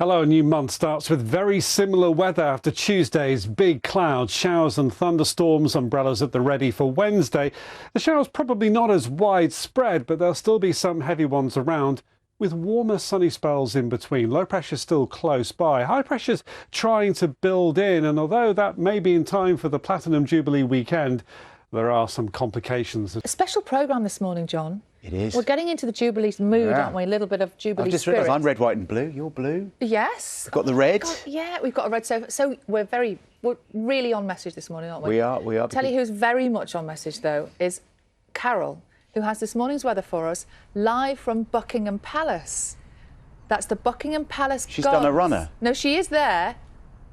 Hello, a new month starts with very similar weather after Tuesday's big clouds, showers and thunderstorms, umbrellas at the ready for Wednesday. The showers probably not as widespread, but there'll still be some heavy ones around, with warmer sunny spells in between. Low pressure still close by. High pressure's trying to build in, and although that may be in time for the Platinum Jubilee weekend, there are some complications. A special programme this morning, John. It is. We're getting into the Jubilee mood, aren't we? A little bit of Jubilee I've just spirit. realised I'm red, white and blue. You're blue. Yes. We've got the red. God, yeah, we've got a red sofa. So we're really on message this morning, aren't we? We are. I'll tell you who's very much on message, though, is Carol, who has this morning's weather for us, live from Buckingham Palace. That's the Buckingham Palace She's gardens. done a runner. No, she is there.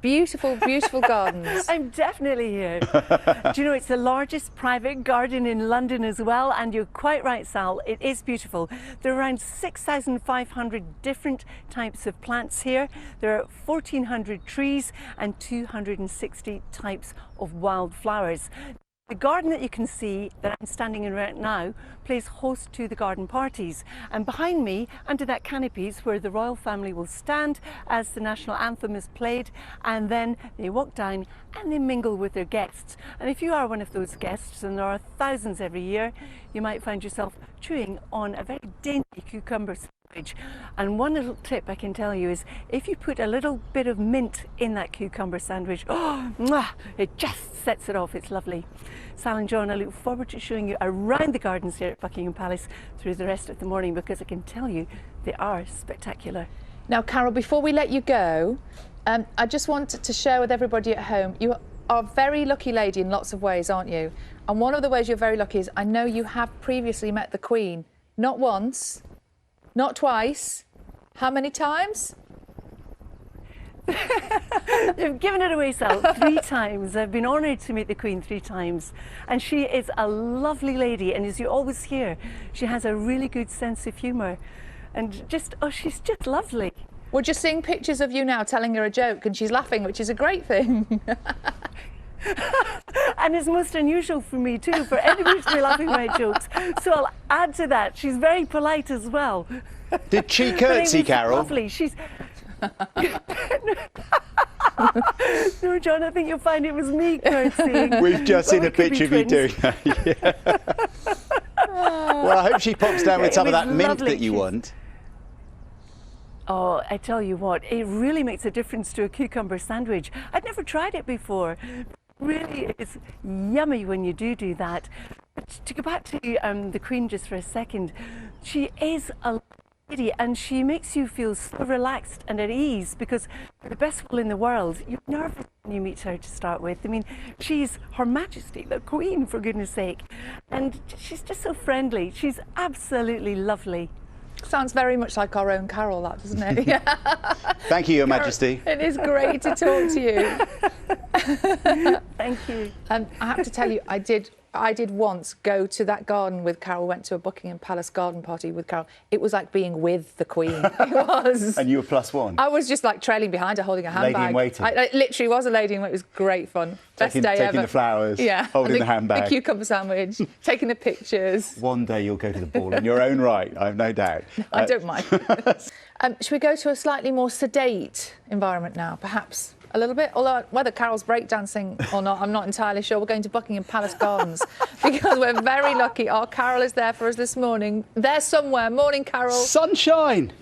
Beautiful, beautiful gardens. I'm definitely here. Do you know, it's the largest private garden in London as well, and you're quite right, Sal, it is beautiful. There are around 6,500 different types of plants here. There are 1,400 trees and 260 types of wildflowers. The garden that you can see that I'm standing in right now plays host to the garden parties, and behind me under that canopy is where the royal family will stand as the national anthem is played, and then they walk down and they mingle with their guests. And if you are one of those guests, and there are thousands every year, you might find yourself chewing on a very dainty cucumber sandwich. And one little tip I can tell you is if you put a little bit of mint in that cucumber sandwich, oh, mwah, it just sets it off. It's lovely. Sal and John, I look forward to showing you around the gardens here at Buckingham Palace through the rest of the morning, because I can tell you they are spectacular. Now, Carol, before we let you go, I just want to share with everybody at home, you are a very lucky lady in lots of ways, aren't you? And one of the ways you're very lucky is I know you have previously met the Queen. Not once, not twice. How many times? You've given it away, Sal. 3 times. I've been honoured to meet the Queen 3 times. And she is a lovely lady, and as you always hear, she has a really good sense of humour. And just, oh, she's just lovely. We're just seeing pictures of you now telling her a joke and she's laughing, which is a great thing. And it's most unusual for me too, for anybody to be laughing at my jokes. So I'll add to that, she's very polite as well. Did she curtsy, Carol? Lovely. She's... No, John, I think you'll find it was me curtsying. We've just seen a picture of you doing that. Yeah. Well, I hope she pops down with some of that mint that you want. Oh, I tell you what, it really makes a difference to a cucumber sandwich. I'd never tried it before. Really, it's yummy when you do that. But to go back to the Queen just for a second, she is a lady, and she makes you feel so relaxed and at ease, because for the best will in the world, you're nervous when you meet her to start with. I mean, she's Her Majesty, the Queen, for goodness sake. And she's just so friendly. She's absolutely lovely. Sounds very much like our own Carol, that, doesn't it? Thank you, Your Majesty. It is great to talk to you. Thank you. I have to tell you, I did once go to that garden with Carol, went to a Buckingham Palace garden party with Carol. It was like being with the Queen. It was. And you were +1? I was just like trailing behind her, holding a handbag. Lady in waiting. I literally was a lady in waiting. It was great fun. Best day ever. Taking the flowers, yeah, holding the handbag. The cucumber sandwich, taking the pictures. One day you'll go to the ball in your own right, I have no doubt. I don't mind. Should we go to a slightly more sedate environment now, perhaps? A little bit, although whether Carol's breakdancing or not, I'm not entirely sure. We're going to Buckingham Palace Gardens because we're very lucky. Our Carol is there for us this morning. There somewhere. Morning, Carol. Sunshine!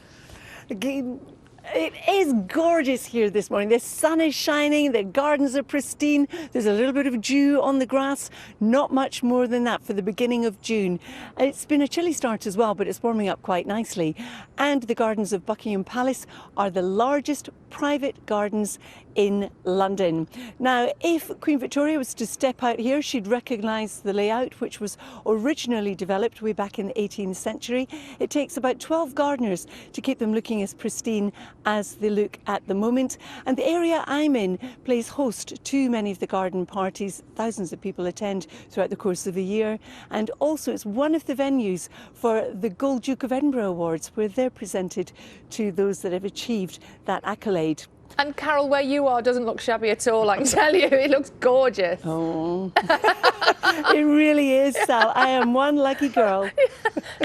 It is gorgeous here this morning. The sun is shining, the gardens are pristine, there's a little bit of dew on the grass, not much more than that for the beginning of June. It's been a chilly start as well, but it's warming up quite nicely. And the gardens of Buckingham Palace are the largest private gardens in London. Now, if Queen Victoria was to step out here, she'd recognise the layout, which was originally developed way back in the 18th century. It takes about 12 gardeners to keep them looking as pristine as they look at the moment. And the area I'm in plays host to many of the garden parties. Thousands of people attend throughout the course of a year. And also it's one of the venues for the Gold Duke of Edinburgh Awards, where they're presented to those that have achieved that accolade. And Carol, where you are doesn't look shabby at all, I can tell you. It looks gorgeous. Oh, it really is, Sal. I am one lucky girl.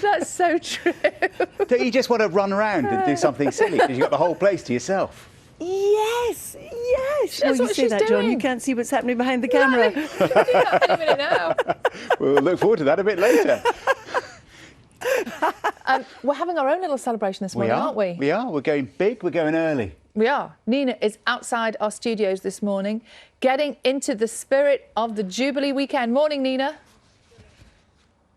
That's so true. Don't you just want to run around and do something silly because you've got the whole place to yourself? Yes, yes. That's You what say she's that, John. doing. You can't see what's happening behind the camera. No, we'll do that any minute now. We'll look forward to that a bit later. We're having our own little celebration this morning, aren't we? We are. We're going big. We're going early. We are. Nina is outside our studios this morning, getting into the spirit of the Jubilee weekend. Morning, Nina.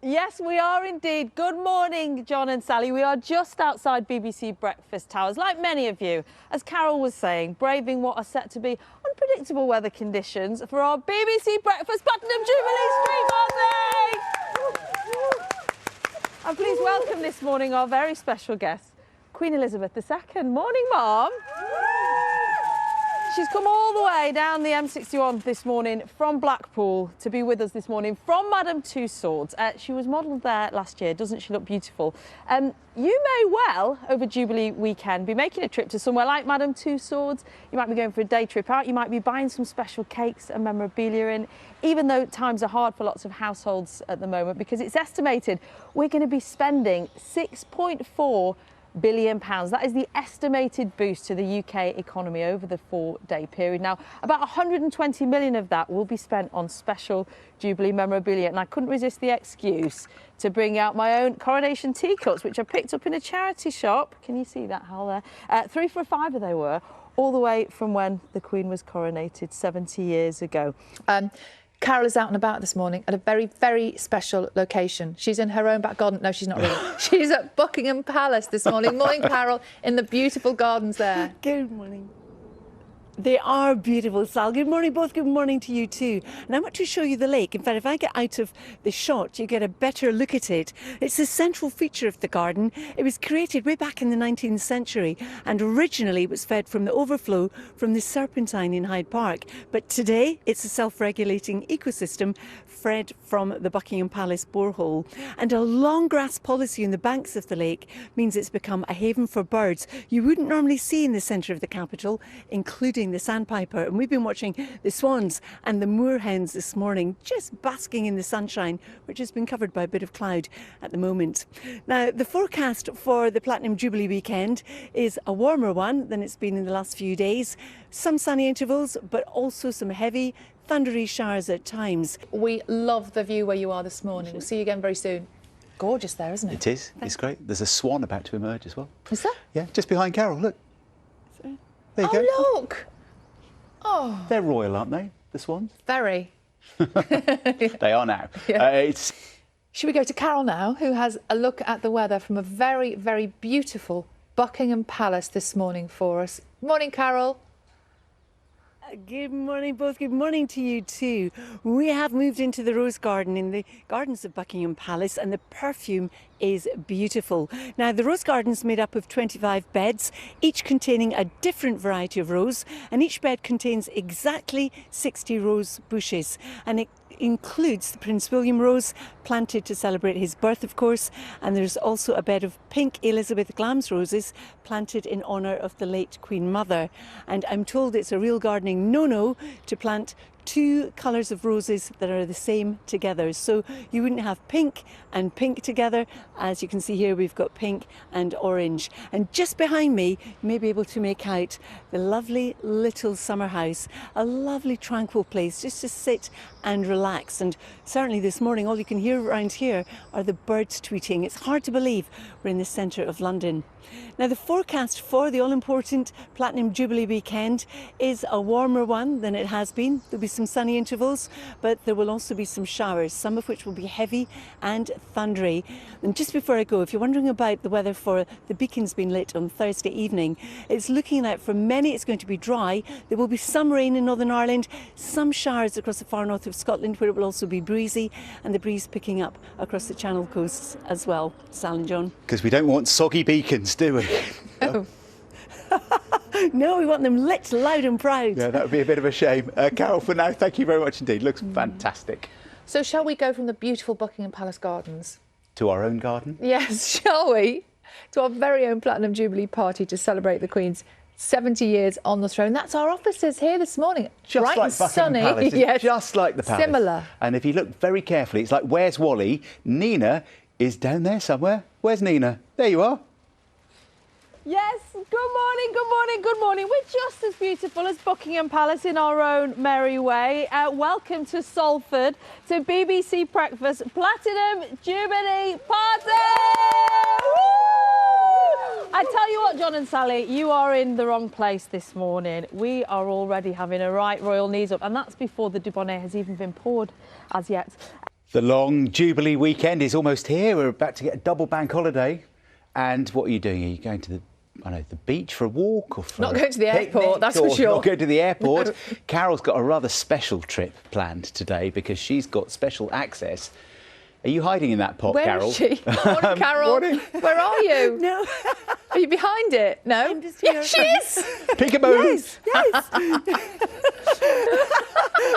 Yes, we are indeed. Good morning, John and Sally. We are just outside BBC Breakfast Towers, like many of you, as Carol was saying, braving what are set to be unpredictable weather conditions for our BBC Breakfast Buckingham Jubilee Street Party. And please welcome this morning our very special guest, Queen Elizabeth II. Morning, Mom. She's come all the way down the M61 this morning from Blackpool to be with us this morning from Madame Tussauds. She was modelled there last year. Doesn't she look beautiful? You may well, over Jubilee weekend, be making a trip to somewhere like Madame Tussauds. You might be going for a day trip out. You might be buying some special cakes and memorabilia in, even though times are hard for lots of households at the moment, because it's estimated we're going to be spending £6.4 billion. That is the estimated boost to the UK economy over the 4-day period. Now, about 120 million of that will be spent on special Jubilee memorabilia, and I couldn't resist the excuse to bring out my own coronation teacups, which I picked up in a charity shop. Can you see that, Hal, there? 3 for a fiver they were, all the way from when the Queen was coronated 70 years ago. Carol is out and about this morning at a very, very special location. She's in her own back garden. No, she's not really. She's at Buckingham Palace this morning. Morning, Carol, in the beautiful gardens there. Good morning. They are beautiful, Sal. Good morning, both. Good morning to you too. And I want to show you the lake. In fact, if I get out of the shot, you get a better look at it. It's the central feature of the garden. It was created way back in the 19th century, and originally it was fed from the overflow from the Serpentine in Hyde Park. But today, it's a self-regulating ecosystem fed from the Buckingham Palace borehole. And a long grass policy in the banks of the lake means it's become a haven for birds you wouldn't normally see in the centre of the capital, including the sandpiper. And we've been watching the swans and the moorhens this morning, just basking in the sunshine, which has been covered by a bit of cloud at the moment. Now, the forecast for the Platinum Jubilee weekend is a warmer one than it's been in the last few days. Some sunny intervals, but also some heavy, thundery showers at times. We love the view where you are this morning. We'll see you again very soon. Gorgeous there, isn't it? It is. It's great. There's a swan about to emerge as well. Is there? Yeah, just behind Carol. Look. There you go. Oh, look. Oh. They're royal, aren't they, the swans? Very. They are now. Yeah. Should we go to Carol now, who has a look at the weather from a very, very beautiful Buckingham Palace this morning for us. Morning, Carol. Good morning, both. Good morning to you too. We have moved into the Rose Garden in the gardens of Buckingham Palace, and the perfume is beautiful. Now, the Rose Garden's made up of 25 beds, each containing a different variety of rose, and each bed contains exactly 60 rose bushes, and it includes the Prince William rose, planted to celebrate his birth, of course, and there's also a bed of pink Elizabeth Glams roses planted in honour of the late Queen Mother. And I'm told it's a real gardening no-no to plant 2 colours of roses that are the same together. So you wouldn't have pink and pink together. As you can see here, we've got pink and orange. And just behind me, you may be able to make out the lovely little summer house, a lovely tranquil place just to sit and relax. And certainly this morning, all you can hear around here are the birds tweeting. It's hard to believe we're in the centre of London. Now, the forecast for the all-important Platinum Jubilee weekend is a warmer one than it has been. There'll be some sunny intervals, but there will also be some showers, some of which will be heavy and thundery. And just before I go, if you're wondering about the weather for the beacons being lit on Thursday evening, it's looking like for many it's going to be dry. There will be some rain in Northern Ireland, some showers across the far north of Scotland, where it will also be breezy, and the breeze picking up across the Channel coasts as well. Sal and John. Because we don't want soggy beacons, do we? Oh. No, we want them lit loud and proud. Yeah, that would be a bit of a shame. Carol, for now, thank you very much indeed. Looks fantastic. So shall we go from the beautiful Buckingham Palace gardens? To our own garden? Yes, shall we? To our very own Platinum Jubilee party to celebrate the Queen's 70 years on the throne. That's our offices here this morning. Just bright like and Buckingham sunny. Palace. Yes. Just like the palace. Similar. And if you look very carefully, it's like, where's Wally? Nina is down there somewhere. Where's Nina? There you are. Yes, good morning, good morning, good morning. We're just as beautiful as Buckingham Palace in our own merry way. Welcome to Salford, to BBC Breakfast Platinum Jubilee Party! Woo! I tell you what, John and Sally, you are in the wrong place this morning. We are already having a right royal knees up, and that's before the Dubonnet has even been poured as yet. The long Jubilee weekend is almost here. We're about to get a double bank holiday. And what are you doing? Are you going to the beach for a walk, or for Not going to the picnic, airport, that's for or sure. Not going to the airport. No. Carol's got a rather special trip planned today because she's got special access. Are you hiding in that pot, Where Carol? is she? Morning, Carol. Morning. Where are you? No. Are you behind it? No? I'm just here. Yes, she is! Peekaboo! Yes.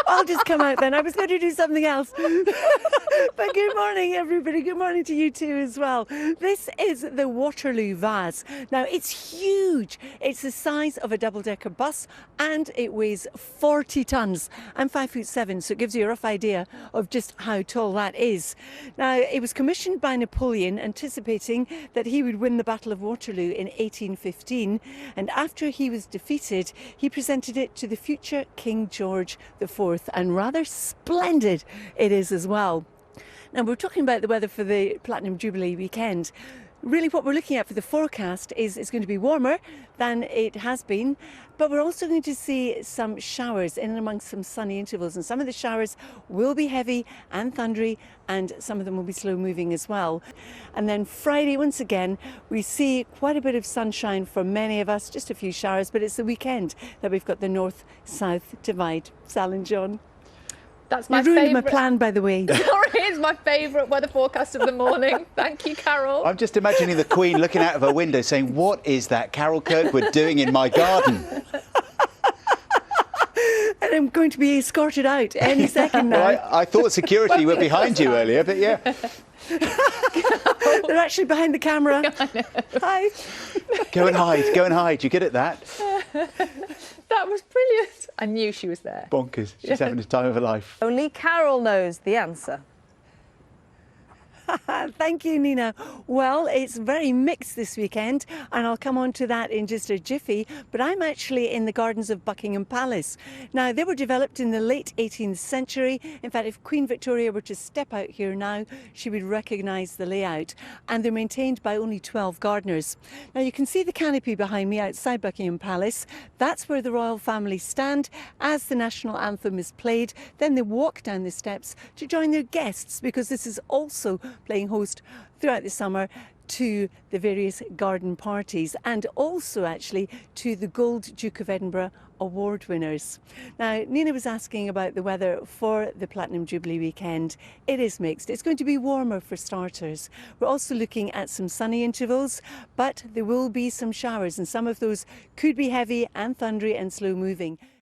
I'll just come out then. I was going to do something else. But good morning, everybody. Good morning to you too as well. This is the Waterloo vase. Now, it's huge. It's the size of a double-decker bus and it weighs 40 tonnes. I'm 5'7", so it gives you a rough idea of just how tall that is. Now, it was commissioned by Napoleon, anticipating that he would win the Battle of Waterloo in 1815. And after he was defeated, he presented it to the future King George IV, and rather splendid it is as well. Now, we're talking about the weather for the Platinum Jubilee weekend. Really what we're looking at for the forecast is it's going to be warmer than it has been, but we're also going to see some showers in and amongst some sunny intervals, and some of the showers will be heavy and thundery, and some of them will be slow moving as well. And then Friday, once again, we see quite a bit of sunshine for many of us, just a few showers, but it's the weekend that we've got the north-south divide. Sal and John. That's my You ruined favourite. my plan, by the way. Sorry, it's my favourite weather forecast of the morning. Thank you, Carol. I'm just imagining the Queen looking out of her window saying, "What is that Carol Kirkwood doing in my garden?" And I'm going to be escorted out any second now. Well, I thought security were behind you earlier, but yeah. They're actually behind the camera. Hi. Go and hide. You good at that? That was brilliant. I knew she was there. Bonkers. She's having the time of her life. Only Carol knows the answer. Thank you, Nina. Well, it's very mixed this weekend, and I'll come on to that in just a jiffy, but I'm actually in the gardens of Buckingham Palace. Now, they were developed in the late 18th century. In fact, if Queen Victoria were to step out here now, she would recognise the layout, and they're maintained by only 12 gardeners. Now, you can see the canopy behind me outside Buckingham Palace. That's where the royal family stand as the national anthem is played. Then they walk down the steps to join their guests, because this is also playing host throughout the summer to the various garden parties, and also actually to the Gold Duke of Edinburgh award winners. Now, Nina was asking about the weather for the Platinum Jubilee weekend. It is mixed. It's going to be warmer for starters. We're also looking at some sunny intervals, but there will be some showers, and some of those could be heavy and thundery and slow moving.